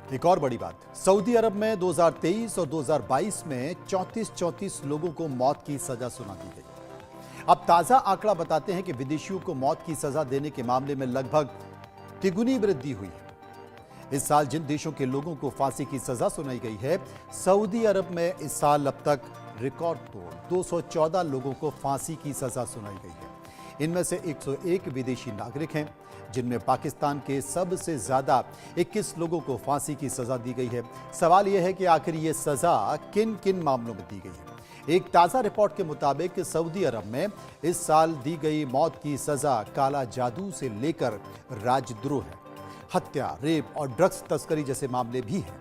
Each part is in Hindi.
एक और बड़ी बात, सऊदी अरब में 2023 और 2022 में 34 लोगों को मौत की सजा सुना दी गई। अब ताजा आंकड़ा बताते हैं कि विदेशियों को मौत की सजा देने के मामले में लगभग तिगुनी वृद्धि हुई है। इस साल जिन देशों के लोगों को फांसी की सजा सुनाई गई है, सऊदी अरब में इस साल अब तक रिकॉर्ड तोड़ 214 लोगों को फांसी की सजा सुनाई गई है। इनमें से 101 विदेशी नागरिक हैं, जिनमें पाकिस्तान के सबसे ज्यादा 21 लोगों को फांसी की सजा दी गई है। सवाल यह है कि आखिर ये सजा किन किन मामलों में दी गई है। एक ताजा रिपोर्ट के मुताबिक सऊदी अरब में इस साल दी गई मौत की सजा काला जादू से लेकर राजद्रोह है, हत्या, रेप और ड्रग्स तस्करी जैसे मामले भी हैं।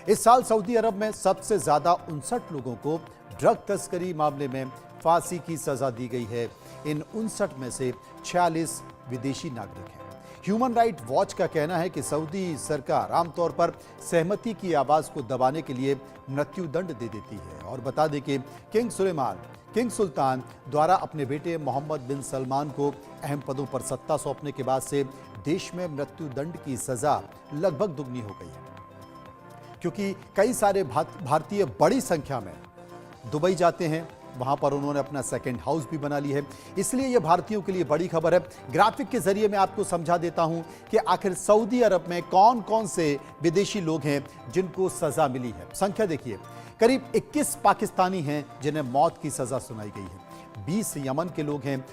इस साल सऊदी अरब में सबसे ज्यादा 59 लोगों को ड्रग तस्करी मामले में फांसी की सजा दी गई है। इन 59 में से 46 विदेशी नागरिक हैं। ह्यूमन राइट वॉच का कहना है कि सऊदी सरकार आमतौर पर सहमति की आवाज को दबाने के लिए मृत्युदंड दे देती है। और बता दें कि किंग सुल्तान द्वारा अपने बेटे मोहम्मद बिन सलमान को अहम पदों पर सत्ता सौंपने के बाद से देश में मृत्युदंड की सजा लगभग दुगनी हो गई है, क्योंकि कई सारे भारतीय बड़ी संख्या में दुबई जाते हैं। वहां पर उन्होंने अपना सेकंड हाउस भी बना ली है, इसलिए यह भारतीयों के लिए बड़ी खबर है। ग्राफिक के जरिए मैं आपको समझा देता हूं कि आखिर सऊदी अरब में कौन कौन से विदेशी लोग हैं जिनको सजा मिली है। संख्या देखिए, करीब 21 पाकिस्तानी हैं जिन्हें मौत की सजा सुनाई गई है। 20 यमन के लोग हैं,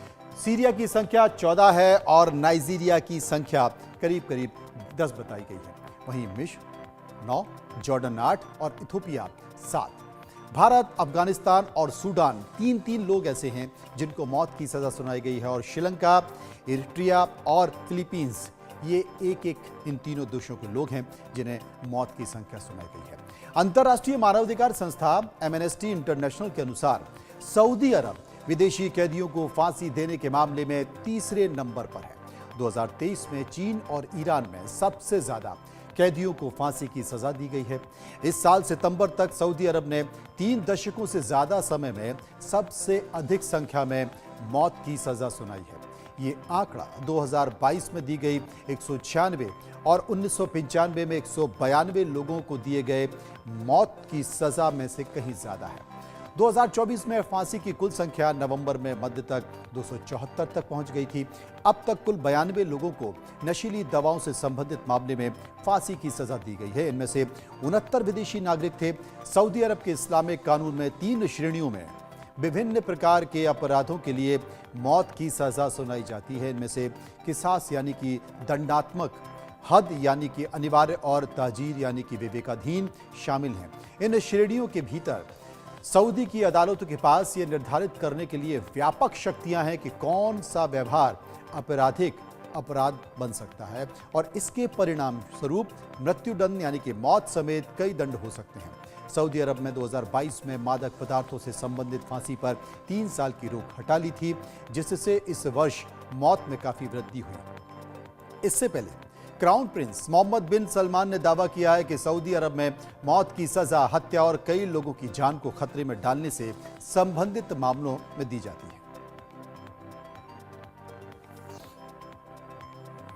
सीरिया की संख्या 14 है और नाइजीरिया की संख्या करीब 10 बताई गई है। वहीं मिस्र 9, जॉर्डन 8 और इथोपिया 7। भारत, अफगानिस्तान और सूडान 3 लोग ऐसे हैं जिनको मौत की सजा सुनाई गई है। और श्रीलंका, इरिट्रिया और फिलीपींस ये एक इन तीनों देशों के लोग हैं जिन्हें मौत की संख्या सुनाई गई है। अंतर्राष्ट्रीय मानवाधिकार संस्था एमनेस्टी इंटरनेशनल के अनुसार सऊदी अरब विदेशी कैदियों को फांसी देने के मामले में तीसरे नंबर पर है। 2023 में चीन और ईरान में सबसे ज्यादा कैदियों को फांसी की सजा दी गई है। इस साल सितंबर तक सऊदी अरब ने 3 दशकों से ज्यादा समय में सबसे अधिक संख्या में मौत की सजा सुनाई है। ये आंकड़ा 2022 में दी गई 196 और 1995 में 192 लोगों को दिए गए मौत की सजा में से कहीं ज्यादा है। 2024 में फांसी की कुल संख्या नवंबर में मध्य तक 274 तक पहुंच गई थी। अब तक कुल 92 लोगों को नशीली दवाओं से संबंधित मामले में फांसी की सजा दी गई है। इनमें से 69 विदेशी नागरिक थे। सऊदी अरब के इस्लामिक कानून में 3 श्रेणियों में विभिन्न प्रकार के अपराधों के लिए मौत की सजा सुनाई जाती है। इनमें से किसास यानी कि दंडात्मक, हद यानी कि अनिवार्य और ताजीर यानी कि विवेकाधीन शामिल हैं। इन श्रेणियों के भीतर सऊदी की अदालतों के पास यह निर्धारित करने के लिए व्यापक शक्तियां हैं कि कौन सा व्यवहार आपराधिक अपराध बन सकता है और इसके परिणाम स्वरूप मृत्युदंड यानी कि मौत समेत कई दंड हो सकते हैं। सऊदी अरब में 2022 में मादक पदार्थों से संबंधित फांसी पर 3 साल की रोक हटा ली थी, जिससे इस वर्ष मौत में काफी वृद्धि हुई। इससे पहले क्राउन प्रिंस मोहम्मद बिन सलमान ने दावा किया है कि सऊदी अरब में मौत की सजा हत्या और कई लोगों की जान को खतरे में डालने से संबंधित मामलों में दी जाती है।